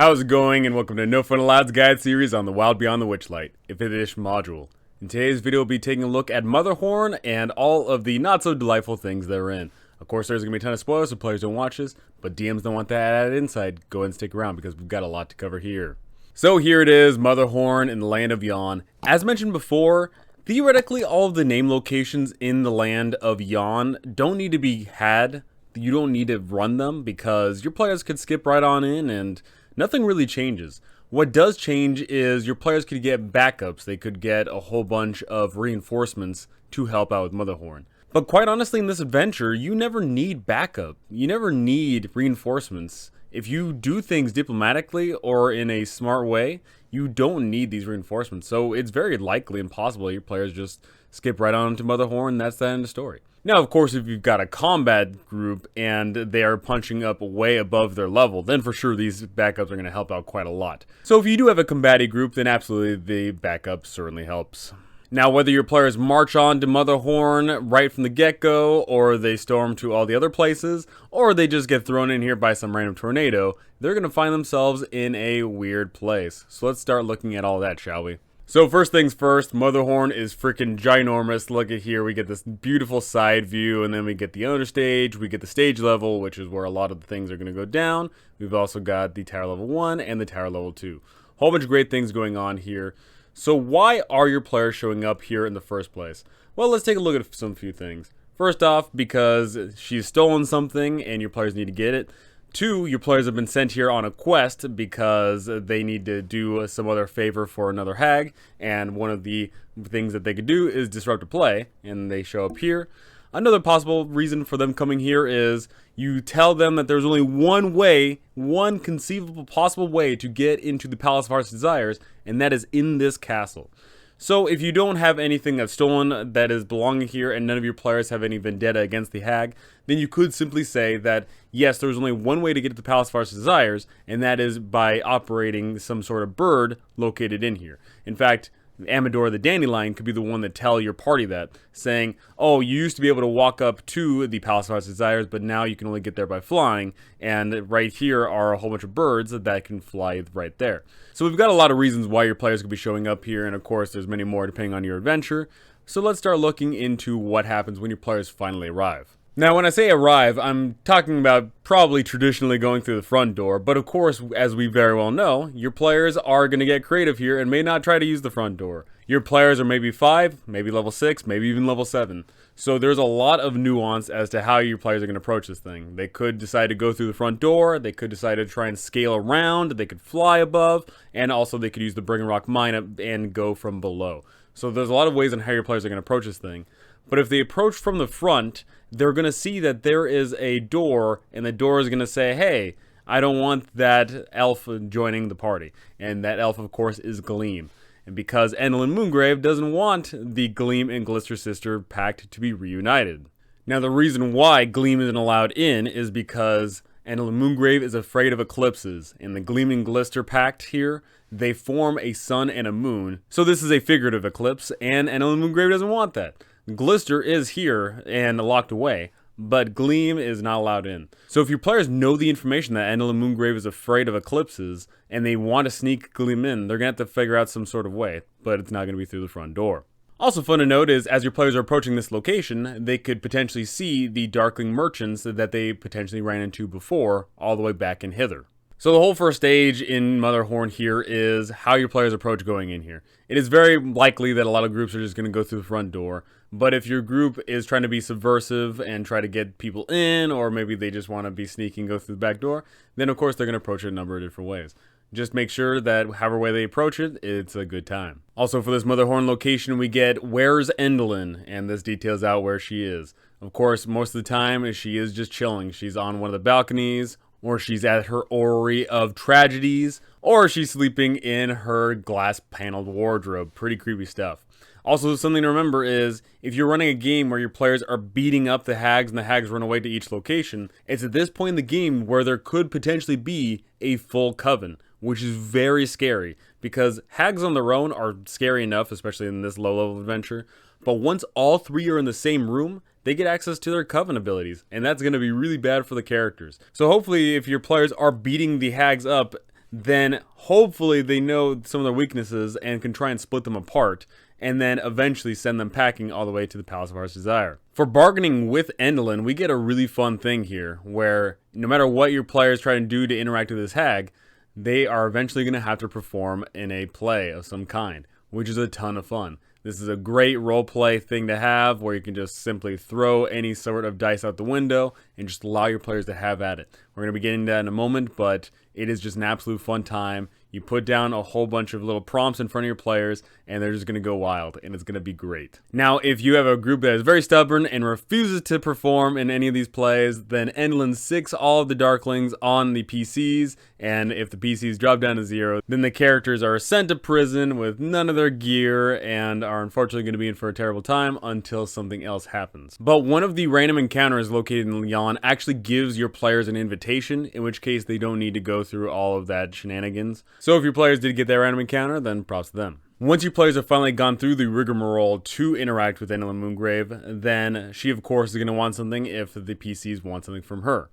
How's it going, and welcome to No Fun Alloved's guide series on the Wild Beyond the Witchlight, a 5th edition module. In today's video, we'll be taking a look at Motherhorn and all of the not-so-delightful things therein. Of course, there's going to be a ton of spoilers, so players don't watch this, but DMs don't want that added insight. Go ahead and stick around, because we've got a lot to cover here. So here it is, Motherhorn in the Land of Yon. As mentioned before, theoretically, all of the name locations in the Land of Yon don't need to be had. You don't need to run them, because your players could skip right on in, and nothing really changes. What does change is your players could get backups. They could get a whole bunch of reinforcements to help out with Motherhorn. But quite honestly, in this adventure, you never need backup. You never need reinforcements. If you do things diplomatically or in a smart way, you don't need these reinforcements. So it's very likely and possible your players just skip right on to Motherhorn, and that's the end of the story. Now, of course, if you've got a combat group and they are punching up way above their level, then for sure these backups are going to help out quite a lot. So if you do have a combative group, then absolutely the backup certainly helps. Now, whether your players march on to Motherhorn right from the get-go, or they storm to all the other places, or they just get thrown in here by some random tornado, they're going to find themselves in a weird place. So let's start looking at all that, shall we? So first things first, Motherhorn is freaking ginormous. Look at here, we get this beautiful side view, and then we get the understage, we get the stage level, which is where a lot of the things are going to go down. We've also got the tower level 1 and the tower level 2. Whole bunch of great things going on here. So why are your players showing up here in the first place? Well, let's take a look at some few things. First off, because she's stolen something and your players need to get it. 2, your players have been sent here on a quest because they need to do some other favor for another hag, and one of the things that they could do is disrupt a play, and they show up here. Another possible reason for them coming here is you tell them that there's only one way, one conceivable possible way to get into the Palace of Heart's Desires, and that is in this castle. So if you don't have anything that's stolen that is belonging here and none of your players have any vendetta against the hag, then you could simply say that, yes, there's only one way to get to the Palace of Heart's Desires, and that is by operating some sort of bird located in here. In fact, Amador the Dandelion could be the one that tell your party that, saying, oh, you used to be able to walk up to the Palace of Heart's Desires, but now you can only get there by flying, and right here are a whole bunch of birds that can fly right there. So we've got a lot of reasons why your players could be showing up here, and of course there's many more depending on your adventure. So let's start looking into what happens when your players finally arrive. Now, when I say arrive, I'm talking about probably traditionally going through the front door, but of course, as we very well know, your players are going to get creative here and may not try to use the front door. Your players are maybe 5, maybe level 6, maybe even level 7. So there's a lot of nuance as to how your players are going to approach this thing. They could decide to go through the front door, they could decide to try and scale around, they could fly above, and also they could use the Brigham Rock Mine up and go from below. So there's a lot of ways on how your players are going to approach this thing. But if they approach from the front, they're going to see that there is a door, and the door is going to say, hey, I don't want that elf joining the party. And that elf, of course, is Gleam. And because Endalyn Moongrave doesn't want the Gleam and Glister sister pact to be reunited. Now, the reason why Gleam isn't allowed in is because Endalyn Moongrave is afraid of eclipses. In the Gleam and Glister pact here, they form a sun and a moon. So this is a figurative eclipse, and Endalyn Moongrave doesn't want that. Glister is here and locked away, but Gleam is not allowed in. So if your players know the information that Endalyn Moongrave is afraid of eclipses, and they want to sneak Gleam in, they're going to have to figure out some sort of way, but it's not going to be through the front door. Also fun to note is, as your players are approaching this location, they could potentially see the Darkling merchants that they potentially ran into before, all the way back in hither. So the whole first stage in Motherhorn here is how your players approach going in here. It is very likely that a lot of groups are just going to go through the front door, but if your group is trying to be subversive and try to get people in, or maybe they just want to be sneaky and go through the back door, then of course they're going to approach it a number of different ways. Just make sure that however way they approach it, it's a good time. Also for this Motherhorn location, we get Where's Endalyn, and this details out where she is. Of course, most of the time she is just chilling. She's on one of the balconies, or she's at her orrery of tragedies, or she's sleeping in her glass-paneled wardrobe. Pretty creepy stuff. Also, something to remember is, if you're running a game where your players are beating up the hags and the hags run away to each location, it's at this point in the game where there could potentially be a full coven, which is very scary, because hags on their own are scary enough, especially in this low-level adventure, but once all 3 are in the same room, they get access to their coven abilities, and that's going to be really bad for the characters. So hopefully, if your players are beating the hags up, then hopefully they know some of their weaknesses and can try and split them apart, and then eventually send them packing all the way to the Palace of Heart's Desire. For bargaining with Endalyn, we get a really fun thing here, where no matter what your players try to do to interact with this hag, they are eventually going to have to perform in a play of some kind, which is a ton of fun. This is a great roleplay thing to have, where you can just simply throw any sort of dice out the window and just allow your players to have at it. We're going to be getting to that in a moment, but it is just an absolute fun time. You put down a whole bunch of little prompts in front of your players, and they're just going to go wild, and it's going to be great. Now, if you have a group that is very stubborn and refuses to perform in any of these plays, then Endalyn sicks all of the Darklings on the PCs, and if the PCs drop down to 0, then the characters are sent to prison with none of their gear, and are unfortunately going to be in for a terrible time until something else happens. But one of the random encounters located in Lyon actually gives your players an invitation, in which case they don't need to go through all of that shenanigans. So if your players did get that random encounter, then props to them. Once your players have finally gone through the rigmarole to interact with Endalyn Moongrave, then she of course is going to want something if the PCs want something from her.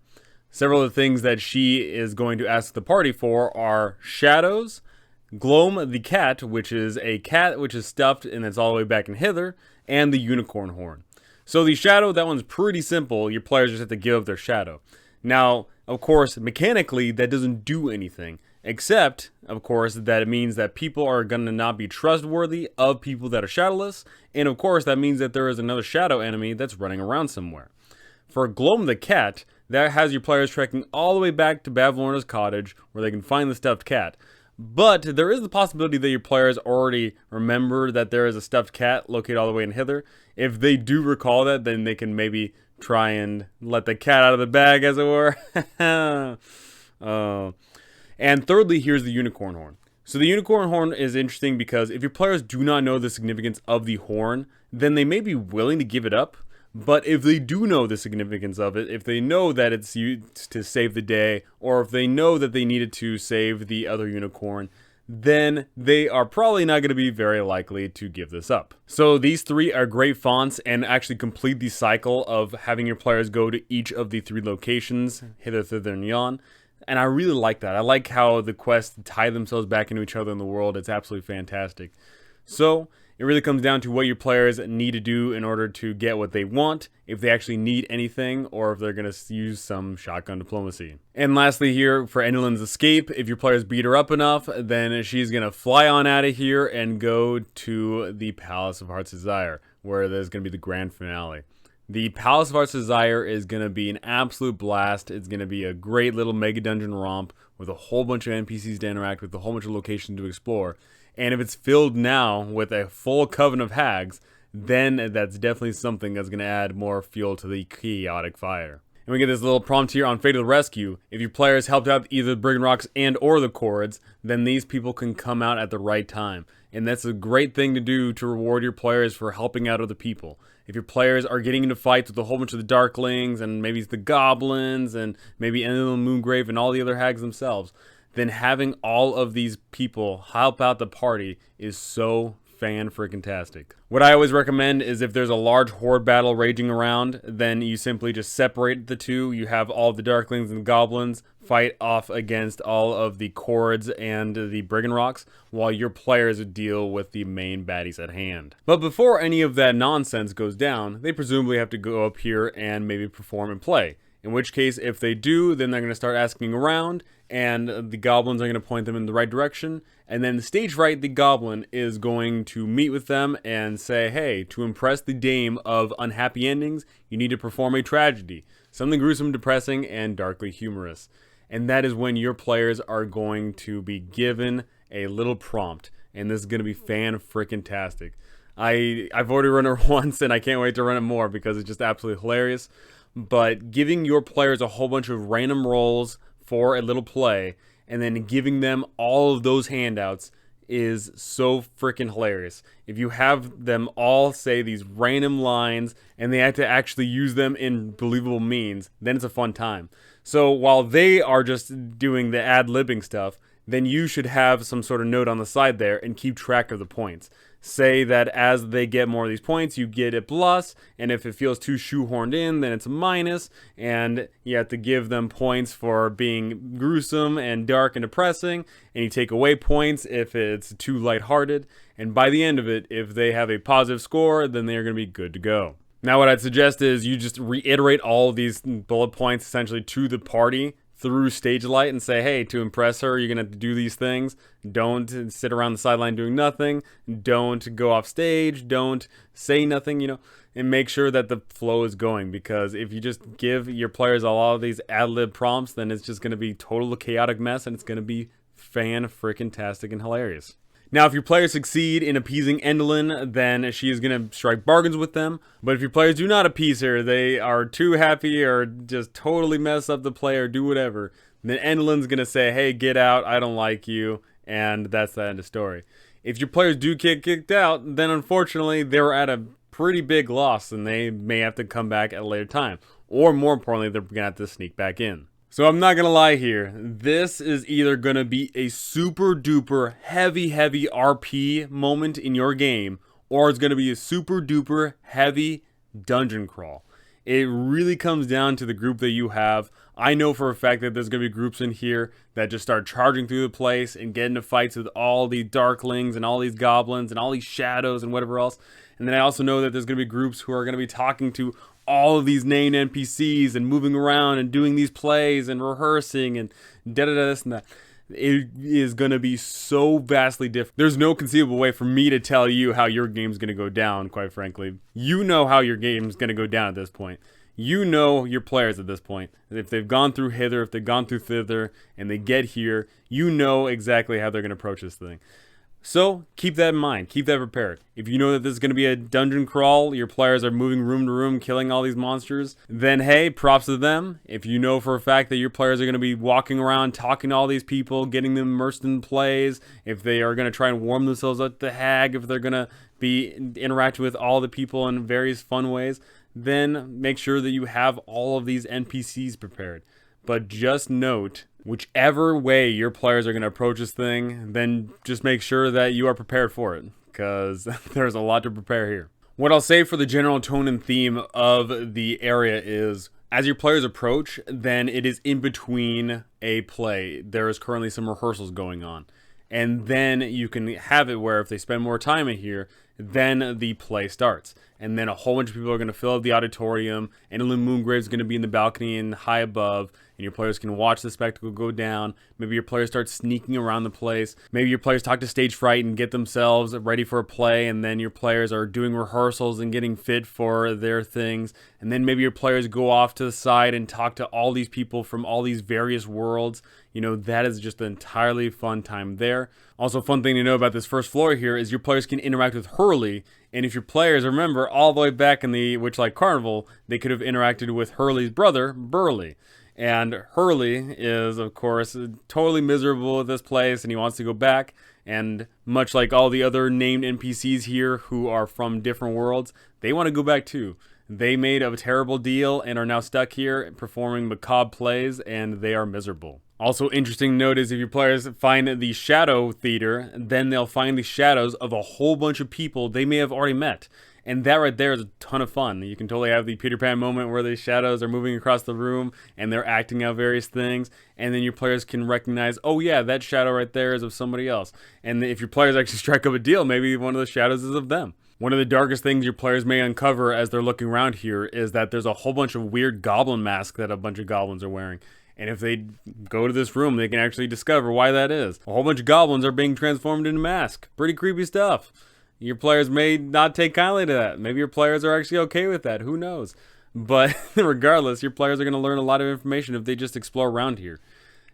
Several of the things that she is going to ask the party for are shadows, Gloam the cat, which is a cat which is stuffed and it's all the way back in hither, and the unicorn horn. So the shadow, that one's pretty simple. Your players just have to give up their shadow. Now, of course, mechanically, that doesn't do anything. Except, of course, that it means that people are going to not be trustworthy of people that are shadowless. And of course, that means that there is another shadow enemy that's running around somewhere. For Gloam the cat, that has your players trekking all the way back to Bavlorna's cottage, where they can find the stuffed cat. But there is the possibility that your players already remember that there is a stuffed cat located all the way in hither. If they do recall that, then they can maybe try and let the cat out of the bag, as it were. And thirdly, here's the unicorn horn. So the unicorn horn is interesting because if your players do not know the significance of the horn, then they may be willing to give it up. But if they do know the significance of it, if they know that it's used to save the day, or if they know that they needed to save the other unicorn, then they are probably not going to be very likely to give this up. So these three are great fonts and actually complete the cycle of having your players go to each of the 3 locations, hither, thither, and yon. And I really like that. I like how the quests tie themselves back into each other in the world. It's absolutely fantastic. So it really comes down to what your players need to do in order to get what they want, if they actually need anything, or if they're going to use some shotgun diplomacy. And lastly here, for Endalyn's escape, if your players beat her up enough, then she's going to fly on out of here and go to the Palace of Heart's Desire, where there's going to be the grand finale. The Palace of Heart's Desire is going to be an absolute blast. It's going to be a great little mega dungeon romp with a whole bunch of NPCs to interact with, a whole bunch of locations to explore. And if it's filled now with a full coven of hags, then that's definitely something that's going to add more fuel to the chaotic fire. And we get this little prompt here on Fatal Rescue. If your players helped out either the Brigand Rocks and or the Cords, then these people can come out at the right time. And that's a great thing to do to reward your players for helping out other people. If your players are getting into fights with a whole bunch of the Darklings, and maybe it's the Goblins, and maybe Endalyn Moongrave and all the other hags themselves, then having all of these people help out the party is so fan-freaking-tastic. What I always recommend is if there's a large horde battle raging around, then you simply just separate the two. You have all the Darklings and Goblins fight off against all of the Cords and the Brigand Rocks, while your players deal with the main baddies at hand. But before any of that nonsense goes down, they presumably have to go up here and maybe perform and play. In which case, if they do, then they're going to start asking around, and the goblins are going to point them in the right direction. And then stage right, the goblin is going to meet with them and say, hey, to impress the dame of unhappy endings, you need to perform a tragedy. Something gruesome, depressing, and darkly humorous. And that is when your players are going to be given a little prompt. And this is going to be fan-freaking-tastic. I've already run it once, and I can't wait to run it more because it's just absolutely hilarious. But giving your players a whole bunch of random rolls for a little play, and then giving them all of those handouts is so freaking hilarious. If you have them all say these random lines, and they have to actually use them in believable means, then it's a fun time. So while they are just doing the ad-libbing stuff, then you should have some sort of note on the side there and keep track of the points. say that as they get more of these points, you get a plus, and if it feels too shoehorned in, then it's a minus, and you have to give them points for being gruesome and dark and depressing, and you take away points if it's too lighthearted, and by the end of it, if they have a positive score, then they're going to be good to go. Now what I'd suggest is you just reiterate all of these bullet points essentially to the party through stage light and say, hey, to impress her, you're going to have to do these things. Don't sit around the sideline doing nothing. Don't go off stage. Don't say nothing, and make sure that the flow is going, because if you just give your players all of these ad-lib prompts, then it's just going to be total chaotic mess, and it's going to be fan-frickin-tastic and hilarious. Now, if your players succeed in appeasing Endalyn, then she is going to strike bargains with them. But if your players do not appease her, they are too happy or just totally mess up the play or do whatever, then Endalyn's going to say, hey, get out, I don't like you, and that's the end of story. If your players do get kicked out, then unfortunately, they're at a pretty big loss, and they may have to come back at a later time. Or more importantly, they're going to have to sneak back in. So I'm not going to lie here, this is either going to be a super duper heavy RP moment in your game, or it's going to be a super duper heavy dungeon crawl. It really comes down to the group that you have. I know for a fact that there's going to be groups in here that just start charging through the place and get into fights with all these darklings and all these goblins and all these shadows and whatever else. And then I also know that there's going to be groups who are going to be talking to all of these named NPCs and moving around and doing these plays and rehearsing and this and that. It is going to be so vastly different. There's no conceivable way for me to tell you how your game's going to go down, quite frankly. You know how your game's going to go down at this point. You know your players at this point. If they've gone through hither, if they've gone through thither, and they get here, you know exactly how they're going to approach this thing. So keep that in mind, keep that prepared. If you know that this is going to be a dungeon crawl, your players are moving room to room, killing all these monsters, then hey, props to them. If you know for a fact that your players are going to be walking around, talking to all these people, getting them immersed in plays, if they are going to try and warm themselves up to hag, if they're going to be interacting with all the people in various fun ways, then make sure that you have all of these NPCs prepared. But just note, whichever way your players are going to approach this thing, then just make sure that you are prepared for it, because there's a lot to prepare here. What I'll say for the general tone and theme of the area is, as your players approach, then it is in between a play. There is currently some rehearsals going on. And then you can have it where if they spend more time in here, then the play starts. And then a whole bunch of people are going to fill up the auditorium. Endalyn Moongrave is going to be in the balcony and high above, and your players can watch the spectacle go down. Maybe your players start sneaking around the place. Maybe your players talk to stage fright and get themselves ready for a play, and then your players are doing rehearsals and getting fit for their things. And then maybe your players go off to the side and talk to all these people from all these various worlds. That is just an entirely fun time there. Also, fun thing to know about this first floor here is your players can interact with Hurley. And if your players remember all the way back in the Witchlight Carnival, they could have interacted with Hurley's brother, Burley. And Hurley is, of course, totally miserable at this place, and he wants to go back. And much like all the other named NPCs here who are from different worlds, they want to go back too. They made a terrible deal and are now stuck here performing macabre plays, and they are miserable. Also interesting note is if your players find the Shadow Theater, then they'll find the shadows of a whole bunch of people they may have already met. And that right there is a ton of fun. You can totally have the Peter Pan moment where the shadows are moving across the room and they're acting out various things. And then your players can recognize, oh yeah, that shadow right there is of somebody else. And if your players actually strike up a deal, maybe one of the shadows is of them. One of the darkest things your players may uncover as they're looking around here is that there's a whole bunch of weird goblin masks that a bunch of goblins are wearing. And if they go to this room, they can actually discover why that is. A whole bunch of goblins are being transformed into masks. Pretty creepy stuff. Your players may not take kindly to that. Maybe your players are actually okay with that. Who knows? But regardless, your players are going to learn a lot of information if they just explore around here.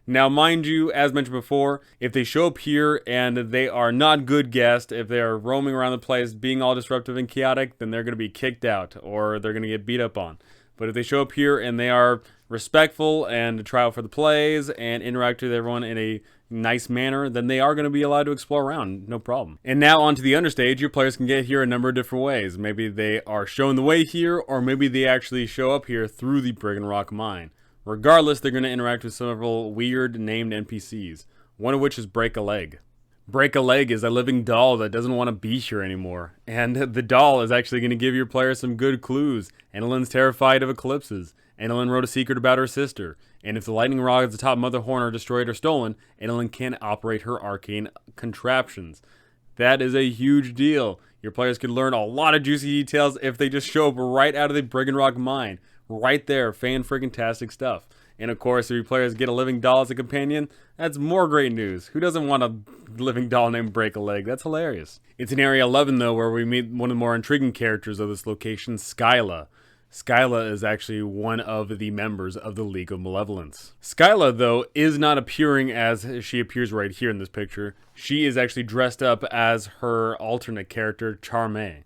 Now, mind you, as mentioned before, if they show up here and they are not good guests, if they are roaming around the place, being all disruptive and chaotic, then they're going to be kicked out or they're going to get beat up on. But if they show up here and they are respectful and try out for the plays and interact with everyone in a nice manner, then they are going to be allowed to explore around, no problem. And now onto the understage, your players can get here a number of different ways. Maybe they are shown the way here, or maybe they actually show up here through the Brigand Rock Mine. Regardless, they're going to interact with several weird named NPCs, one of which is Break a Leg. Break a Leg is a living doll that doesn't want to be here anymore, and the doll is actually going to give your player some good clues. Endalyn's terrified of eclipses. Endalyn wrote a secret about her sister, and if the lightning rods atop Motherhorn are destroyed or stolen, Endalyn can't operate her arcane contraptions. That is a huge deal. Your players could learn a lot of juicy details if they just show up right out of the Brigand Rock mine. Right there, fan-friggin-tastic stuff. And of course, if your players get a living doll as a companion, that's more great news. Who doesn't want a living doll named Break a Leg? That's hilarious. It's in Area 11, though, where we meet one of the more intriguing characters of this location, Skyla. Skyla is actually one of the members of the League of Malevolence. Skyla, though, is not appearing as she appears right here in this picture. She is actually dressed up as her alternate character, Charme.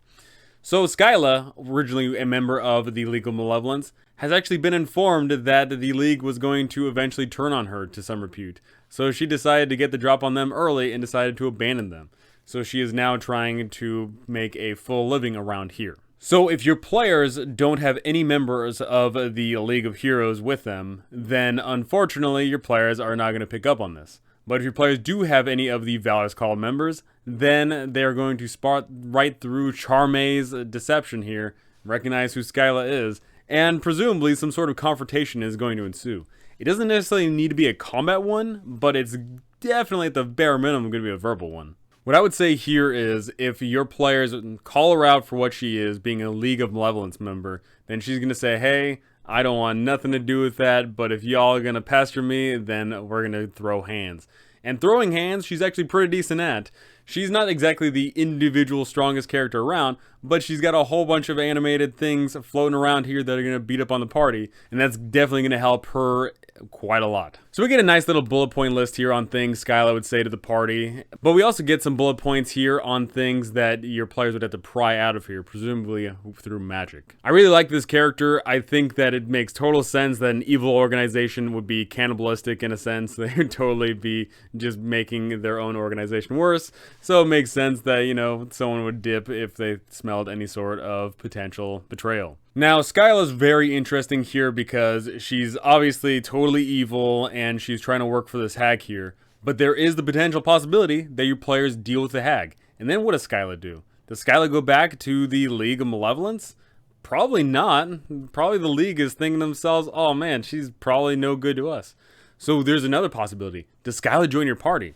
So Skyla, originally a member of the League of Malevolence, has actually been informed that the League was going to eventually turn on her to some repute. So she decided to get the drop on them early and decided to abandon them. So she is now trying to make a full living around here. So if your players don't have any members of the League of Heroes with them, then unfortunately your players are not going to pick up on this. But if your players do have any of the Valor's Call members, then they're going to spot right through Charme's deception here, recognize who Skyla is, and presumably some sort of confrontation is going to ensue. It doesn't necessarily need to be a combat one, but it's definitely at the bare minimum going to be a verbal one. What I would say here is, if your players call her out for what she is, being a League of Malevolence member, then she's going to say, hey, I don't want nothing to do with that, but if y'all are going to pester me, then we're going to throw hands. And throwing hands, she's actually pretty decent at. She's not exactly the individual strongest character around, but she's got a whole bunch of animated things floating around here that are going to beat up on the party, and that's definitely going to help her quite a lot. So we get a nice little bullet point list here on things Skyla would say to the party, but we also get some bullet points here on things that your players would have to pry out of here, presumably through magic. I really like this character. I think that it makes total sense that an evil organization would be cannibalistic in a sense. They would totally be just making their own organization worse. So it makes sense that, you know, someone would dip if they smelled any sort of potential betrayal. Now, Skyla's very interesting here because she's obviously totally evil and she's trying to work for this hag here. But there is the potential possibility that your players deal with the hag. And then what does Skyla do? Does Skyla go back to the League of Malevolence? Probably not. Probably the League is thinking to themselves, oh man, she's probably no good to us. So there's another possibility. Does Skyla join your party?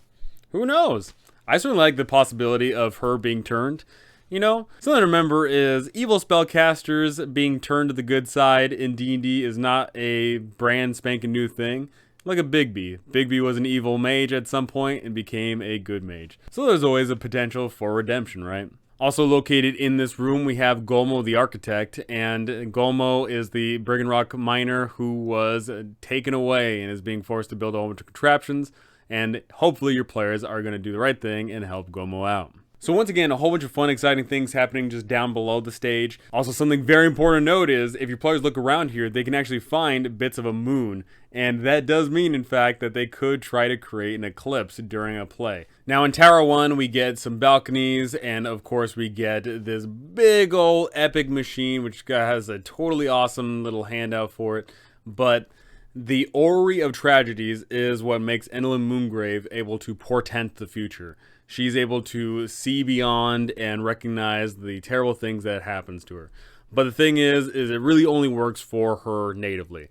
Who knows? I certainly like the possibility of her being turned. You know, something to remember is evil spellcasters being turned to the good side in D&D is not a brand spanking new thing. Look at Bigby. Bigby was an evil mage at some point and became a good mage. So there's always a potential for redemption, right? Also located in this room, we have Golmo the Architect, and Golmo is the Brigand Rock miner who was taken away and is being forced to build a whole bunch of contraptions, and hopefully your players are going to do the right thing and help Golmo out. So once again, a whole bunch of fun, exciting things happening just down below the stage. Also, something very important to note is, if your players look around here, they can actually find bits of a moon. And that does mean, in fact, that they could try to create an eclipse during a play. Now, in Tower 1, we get some balconies, and of course, we get this big old epic machine, which has a totally awesome little handout for it. But the Orrery of Tragedies is what makes Endalyn Moongrave able to portent the future. She's able to see beyond and recognize the terrible things that happens to her. But the thing is it really only works for her natively.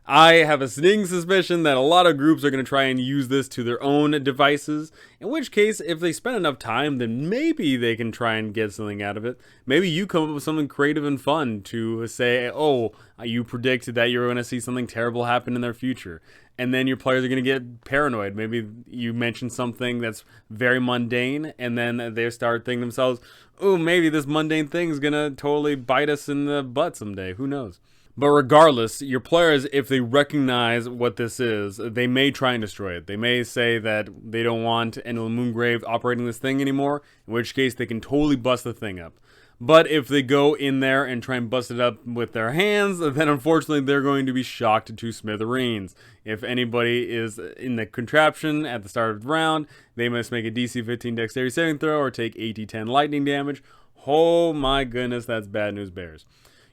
I have a sneaking suspicion that a lot of groups are going to try and use this to their own devices, in which case, if they spend enough time, then maybe they can try and get something out of it. Maybe you come up with something creative and fun to say, oh, you predicted that you're going to see something terrible happen in their future. And then your players are going to get paranoid. Maybe you mention something that's very mundane, and then they start thinking to themselves, oh, maybe this mundane thing is going to totally bite us in the butt someday. Who knows? But regardless, your players, if they recognize what this is, they may try and destroy it. They may say that they don't want Endalyn Moongrave operating this thing anymore, in which case they can totally bust the thing up. But if they go in there and try and bust it up with their hands, then unfortunately they're going to be shocked to smithereens. If anybody is in the contraption at the start of the round, they must make a DC 15 dexterity saving throw or take 8d10 lightning damage. Oh my goodness, that's bad news bears.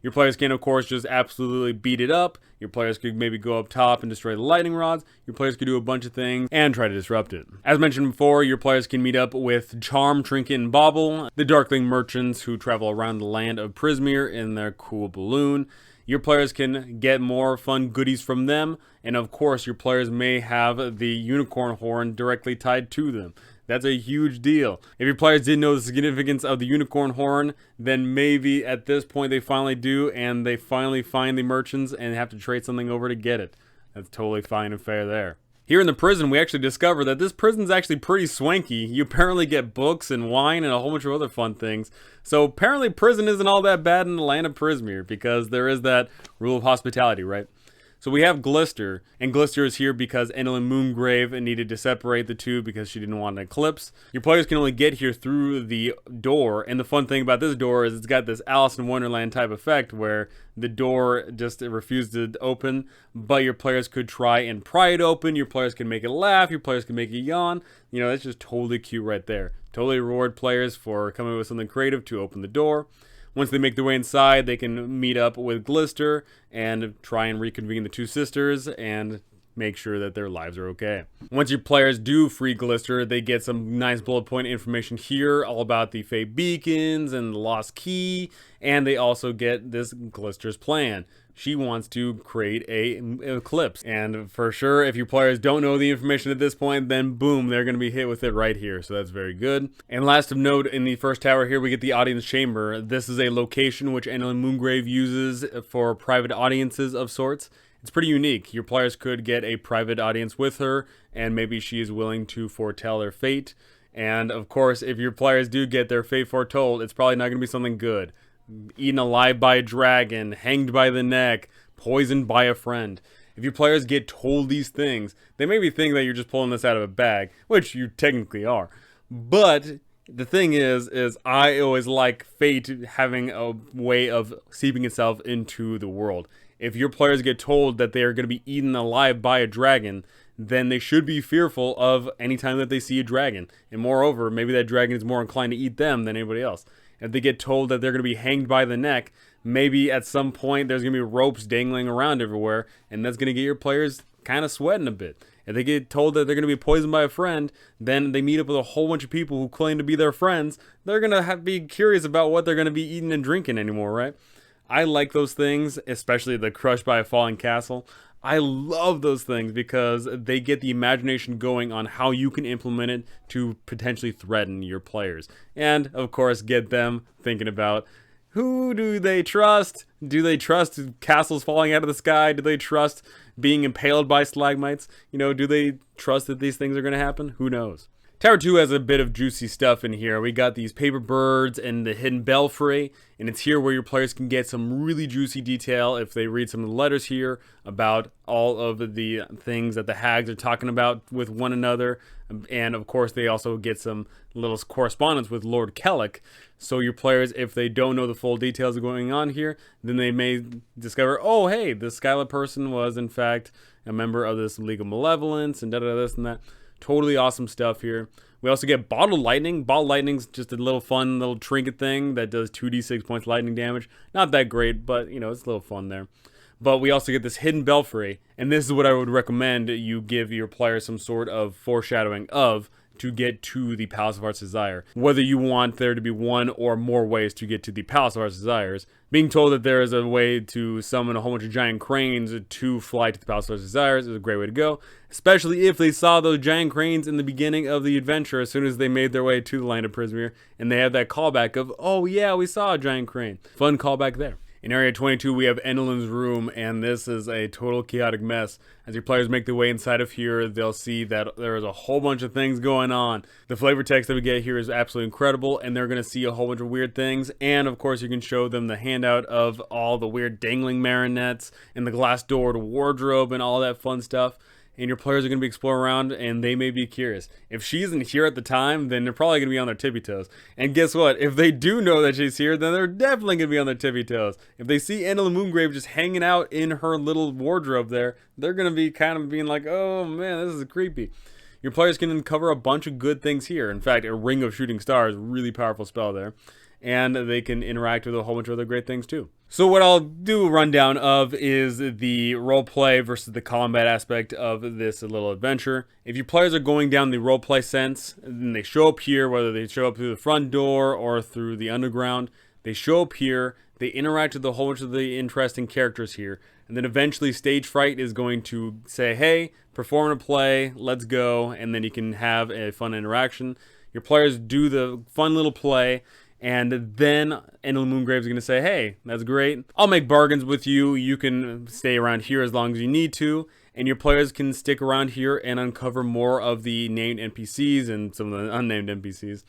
Your players can, of course, just absolutely beat it up. Your players could maybe go up top and destroy the lightning rods. Your players could do a bunch of things and try to disrupt it. As mentioned before, your players can meet up with Charm, Trinket, and Bauble, the Darkling merchants who travel around the land of Prismeer in their cool balloon. Your players can get more fun goodies from them, and of course, your players may have the unicorn horn directly tied to them. That's a huge deal. If your players didn't know the significance of the unicorn horn, then maybe at this point they finally do, and they finally find the merchants and have to trade something over to get it. That's totally fine and fair there. Here in the prison, we actually discover that this prison's actually pretty swanky. You apparently get books and wine and a whole bunch of other fun things. So apparently prison isn't all that bad in the land of Prismeer, because there is that rule of hospitality, right? So we have Glister, and Glister is here because Endalyn Moongrave needed to separate the two because she didn't want an eclipse. Your players can only get here through the door, and the fun thing about this door is it's got this Alice in Wonderland type effect where the door just refused to open, but your players could try and pry it open. Your players can make it laugh, your players can make it yawn. You know, that's just totally cute right there. Totally reward players for coming up with something creative to open the door. Once they make their way inside, they can meet up with Glister and try and reconvene the two sisters and make sure that their lives are okay. Once your players do free Glister, they get some nice bullet point information here all about the Fey Beacons and the Lost Key, and they also get this Glister's plan. She wants to create an eclipse, and for sure, if your players don't know the information at this point, then boom, they're going to be hit with it right here, so that's very good. And last of note, in the first tower here, we get the audience chamber. This is a location which Endalyn Moongrave uses for private audiences of sorts. It's pretty unique. Your players could get a private audience with her, and maybe she is willing to foretell their fate. And of course, if your players do get their fate foretold, it's probably not going to be something good. Eaten alive by a dragon, hanged by the neck, poisoned by a friend. If your players get told these things, they maybe think that you're just pulling this out of a bag, which you technically are. But the thing is I always like fate having a way of seeping itself into the world. If your players get told that they are going to be eaten alive by a dragon, then they should be fearful of any time that they see a dragon. And moreover, maybe that dragon is more inclined to eat them than anybody else. If they get told that they're going to be hanged by the neck, maybe at some point there's going to be ropes dangling around everywhere, and that's going to get your players kind of sweating a bit. If they get told that they're going to be poisoned by a friend, then they meet up with a whole bunch of people who claim to be their friends. They're going to be curious about what they're going to be eating and drinking anymore, right? I like those things, especially the crushed by a falling castle. I love those things because they get the imagination going on how you can implement it to potentially threaten your players. And, of course, get them thinking about, who do they trust? Do they trust castles falling out of the sky? Do they trust being impaled by stalagmites? You know, do they trust that these things are going to happen? Who knows? Tower 2 has a bit of juicy stuff in here. We got these paper birds and the hidden belfry, and it's here where your players can get some really juicy detail if they read some of the letters here about all of the things that the hags are talking about with one another. And of course, they also get some little correspondence with Lord Kellic. So your players, if they don't know the full details going on here, then they may discover, oh, hey, this Skyla person was in fact a member of this League of Malevolence and this and that. Totally awesome stuff here. We also get Bottled Lightning. Bottled Lightning's just a little fun little trinket thing that does 2d6 points lightning damage. Not that great, but you know, it's a little fun there. But we also get this hidden belfry, and this is what I would recommend you give your players some sort of foreshadowing of to get to the Palace of Heart's Desire. Whether you want there to be one or more ways to get to the Palace of Heart's Desires. Being told that there is a way to summon a whole bunch of giant cranes to fly to the Palace of Heart's Desires is a great way to go. Especially if they saw those giant cranes in the beginning of the adventure as soon as they made their way to the land of Prismeer. And they have that callback of, oh yeah, we saw a giant crane. Fun callback there. In Area 22, we have Endalyn's room, and this is a total chaotic mess. As your players make their way inside of here, they'll see that there is a whole bunch of things going on. The flavor text that we get here is absolutely incredible, and they're going to see a whole bunch of weird things. And, of course, you can show them the handout of all the weird dangling marionettes and the glass-doored wardrobe and all that fun stuff. And your players are going to be exploring around, and they may be curious. If she isn't here at the time, then they're probably going to be on their tippy toes. And guess what? If they do know that she's here, then they're definitely going to be on their tippy toes. If they see Endalyn Moongrave just hanging out in her little wardrobe there, they're going to be kind of being like, oh man, this is creepy. Your players can uncover a bunch of good things here. In fact, a Ring of Shooting Stars, really powerful spell there. and they can interact with a whole bunch of other great things too. So what I'll do a rundown of is the roleplay versus the combat aspect of this little adventure. If your players are going down the roleplay sense, then they show up here, whether they show up through the front door or through the underground, they show up here, they interact with a whole bunch of the interesting characters here, and then eventually Stage Fright is going to say, hey, perform a play, let's go, and then you can have a fun interaction. Your players do the fun little play, and then Endalyn Moongrave is going to say, hey, that's great. I'll make bargains with you. You can stay around here as long as you need to. And your players can stick around here and uncover more of the named NPCs and some of the unnamed NPCs.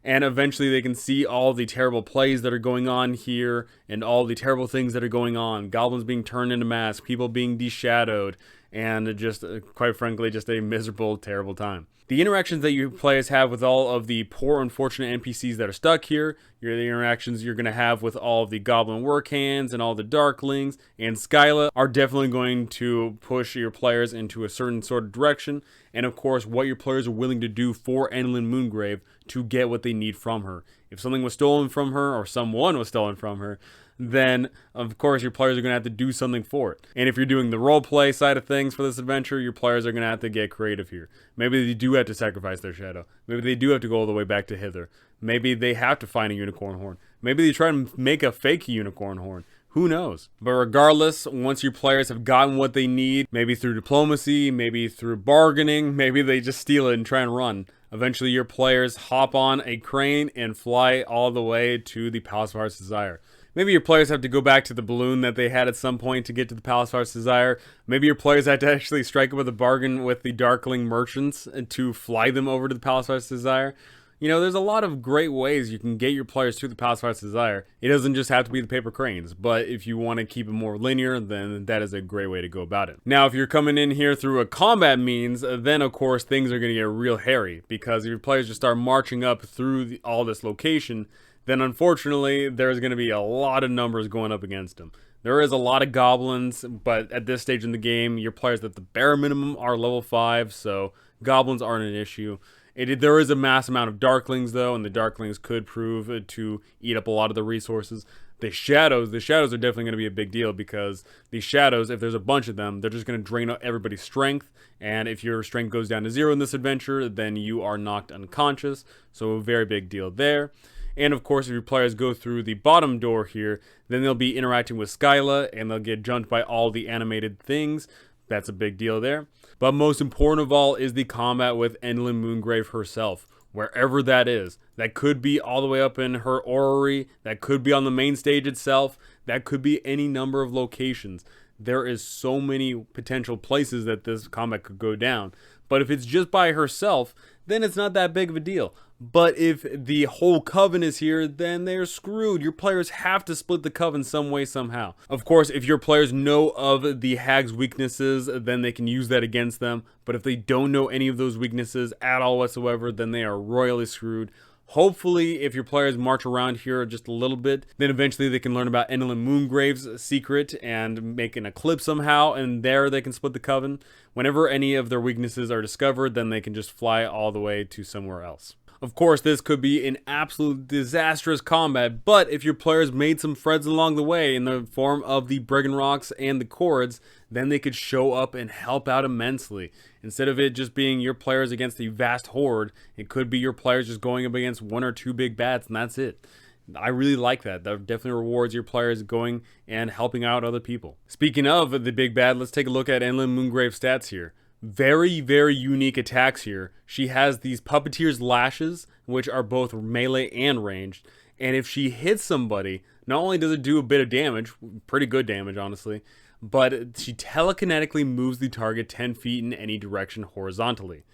And eventually they can see all the terrible plays that are going on here and all the terrible things that are going on. Goblins being turned into masks, people being deshadowed, and just, quite frankly, just a miserable, terrible time. The interactions that your players have with all of the poor, unfortunate NPCs that are stuck here, the interactions you're going to have with all of the goblin workhands and all the darklings and Skyla are definitely going to push your players into a certain sort of direction. And of course, what your players are willing to do for Endalyn Moongrave to get what they need from her. If something was stolen from her, or someone was stolen from her, then of course your players are going to have to do something for it. And if you're doing the roleplay side of things for this adventure, your players are going to have to get creative here. Maybe they do have to sacrifice their shadow. Maybe they do have to go all the way back to hither. Maybe they have to find a unicorn horn. Maybe they try and make a fake unicorn horn. Who knows? But regardless, once your players have gotten what they need, maybe through diplomacy, maybe through bargaining, maybe they just steal it and try and run. Eventually your players hop on a crane and fly all the way to the Palace of Heart's Desire. Maybe your players have to go back to the balloon that they had at some point to get to the Palace of Heart's Desire. Maybe your players had to actually strike up with a bargain with the Darkling merchants to fly them over to the Palace of Heart's Desire. You know, there's a lot of great ways you can get your players to the Palace of Heart's Desire. It doesn't just have to be the paper cranes, but if you want to keep it more linear, then that is a great way to go about it. Now, if you're coming in here through a combat means, then of course things are going to get real hairy, because if your players just start marching up through all this location, then unfortunately there's going to be a lot of numbers going up against them. There is a lot of goblins, but at this stage in the game, your players at the bare minimum are level 5, so goblins aren't an issue. There is a mass amount of darklings though, and the darklings could prove to eat up a lot of the resources. The shadows are definitely going to be a big deal, because the shadows, if there's a bunch of them, they're just going to drain out everybody's strength, and if your strength goes down to 0 in this adventure, then you are knocked unconscious, so a very big deal there. And of course, if your players go through the bottom door here, then they'll be interacting with Skyla, and they'll get jumped by all the animated things. That's a big deal there. But most important of all is the combat with Endalyn Moongrave herself, wherever that is. That could be all the way up in her orrery, that could be on the main stage itself, that could be any number of locations. There is so many potential places that this combat could go down. But if it's just by herself, then it's not that big of a deal. But if the whole coven is here, then they're screwed. Your players have to split the coven some way, somehow. Of course, if your players know of the hag's weaknesses, then they can use that against them. But if they don't know any of those weaknesses at all whatsoever, then they are royally screwed. Hopefully, if your players march around here just a little bit, then eventually they can learn about Endalyn Moongrave's secret and make an eclipse somehow, and there they can split the coven. Whenever any of their weaknesses are discovered, then they can just fly all the way to somewhere else. Of course, this could be an absolute disastrous combat, but if your players made some friends along the way in the form of the Brigand Rocks and the Cords, then they could show up and help out immensely. Instead of it just being your players against the vast horde, it could be your players just going up against 1 or 2 big bats, and that's it. I really like that. That definitely rewards your players going and helping out other people. Speaking of the big bad, let's take a look at Endalyn Moongrave's stats here. Very, very unique attacks here. She has these Puppeteer's Lashes, which are both melee and ranged. And if she hits somebody, not only does it do a bit of damage, pretty good damage, honestly, but she telekinetically moves the target 10 feet in any direction horizontally.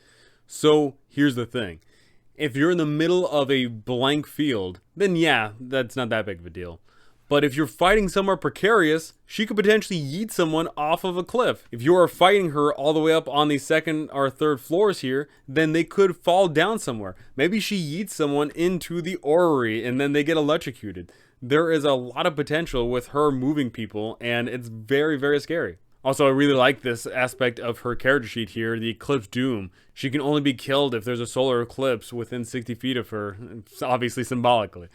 So here's the thing. If you're in the middle of a blank field, then yeah, that's not that big of a deal. But if you're fighting somewhere precarious, she could potentially yeet someone off of a cliff. If you are fighting her all the way up on the 2nd or 3rd floors here, then they could fall down somewhere. Maybe she yeets someone into the orrery and then they get electrocuted. There is a lot of potential with her moving people, and it's very, very scary. Also, I really like this aspect of her character sheet here, the Eclipse Doom. She can only be killed if there's a solar eclipse within 60 feet of her, obviously symbolically.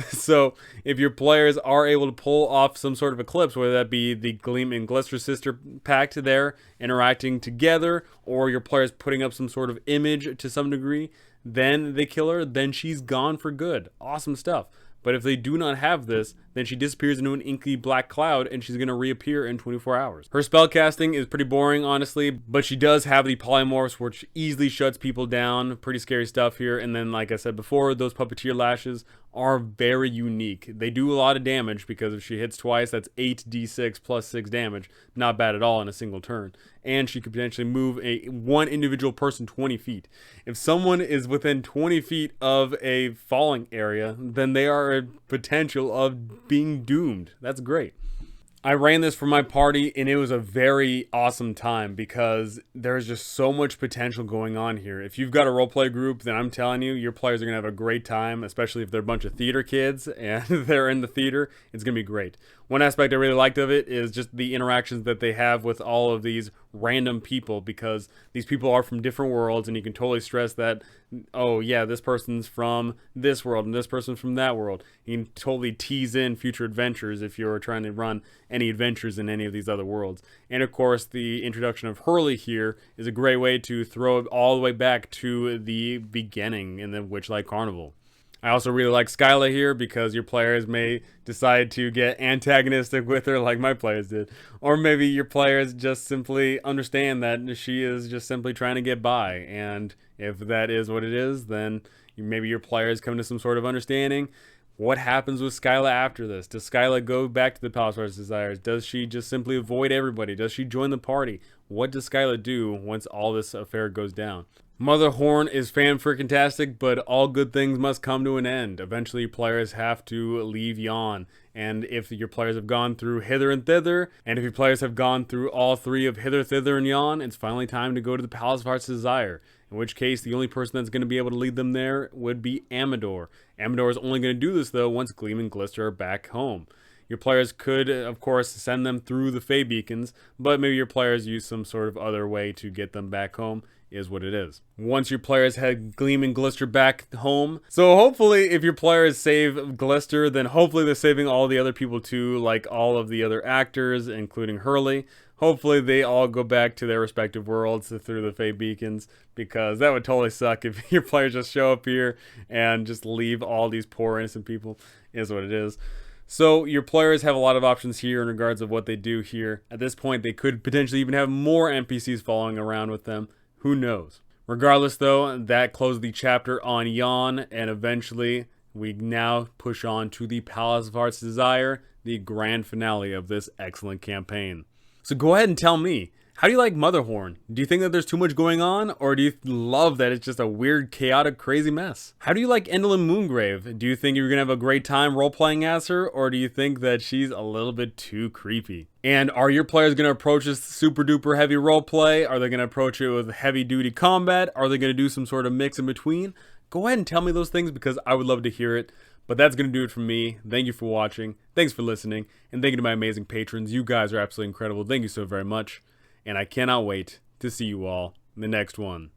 So, if your players are able to pull off some sort of eclipse, whether that be the Gleam and Glister sister pact there interacting together, or your players putting up some sort of image to some degree, then they kill her, then she's gone for good. Awesome stuff. But if they do not have this, then she disappears into an inky black cloud and she's going to reappear in 24 hours. Her spellcasting is pretty boring, honestly, but she does have the polymorphs, which easily shuts people down. Pretty scary stuff here. And then, like I said before, those puppeteer lashes are very unique. They do a lot of damage because if she hits twice, that's 8d6 plus 6 damage. Not bad at all in a single turn. And she could potentially move one individual person 20 feet. If someone is within 20 feet of a falling area, then they are a potential of being doomed. That's great. I ran this for my party and it was a very awesome time because there's just so much potential going on here. If you've got a roleplay group, then I'm telling you, your players are going to have a great time, especially if they're a bunch of theater kids and they're in the theater. It's going to be great. One aspect I really liked of it is just the interactions that they have with all of these random people, because these people are from different worlds and you can totally stress that, oh yeah, this person's from this world and this person's from that world. You can totally tease in future adventures if you're trying to run any adventures in any of these other worlds. And of course, the introduction of Hurley here is a great way to throw it all the way back to the beginning in the Witchlight Carnival. I also really like Skyla here because your players may decide to get antagonistic with her like my players did. Or maybe your players just simply understand that she is just simply trying to get by. And if that is what it is, then maybe your players come to some sort of understanding. What happens with Skyla after this? Does Skyla go back to the Palace of Heart's Desires? Does she just simply avoid everybody? Does she join the party? What does Skyla do once all this affair goes down? Motherhorn is fan-freaking-tastic, but all good things must come to an end. Eventually, players have to leave Yon. And if your players have gone through Hither and Thither, and if your players have gone through all three of Hither, Thither, and Yon, it's finally time to go to the Palace of Heart's Desire. In which case, the only person that's going to be able to lead them there would be Amador. Amador is only going to do this, though, once Gleam and Glister are back home. Your players could, of course, send them through the Fey Beacons, but maybe your players use some sort of other way to get them back home. Is what it is. Once your players had Gleam and Glister back home, so hopefully if your players save Glister, then hopefully they're saving all the other people too, like all of the other actors, including Hurley. Hopefully they all go back to their respective worlds through the Fey Beacons, because that would totally suck if your players just show up here and just leave all these poor innocent people. Is what it is. So your players have a lot of options here in regards of what they do here. At this point, they could potentially even have more NPCs following around with them. Who knows? Regardless, though, that closed the chapter on Yon, and eventually we now push on to the Palace of Heart's Desire, the grand finale of this excellent campaign. So go ahead and tell me, how do you like Motherhorn? Do you think that there's too much going on, or do you love that it's just a weird, chaotic, crazy mess? How do you like Endalyn Moongrave? Do you think you're going to have a great time role-playing as her, or do you think that she's a little bit too creepy? And are your players going to approach this super-duper heavy roleplay? Are they going to approach it with heavy-duty combat? Are they going to do some sort of mix in between? Go ahead and tell me those things because I would love to hear it. But that's going to do it for me. Thank you for watching. Thanks for listening. And thank you to my amazing patrons. You guys are absolutely incredible. Thank you so very much. And I cannot wait to see you all in the next one.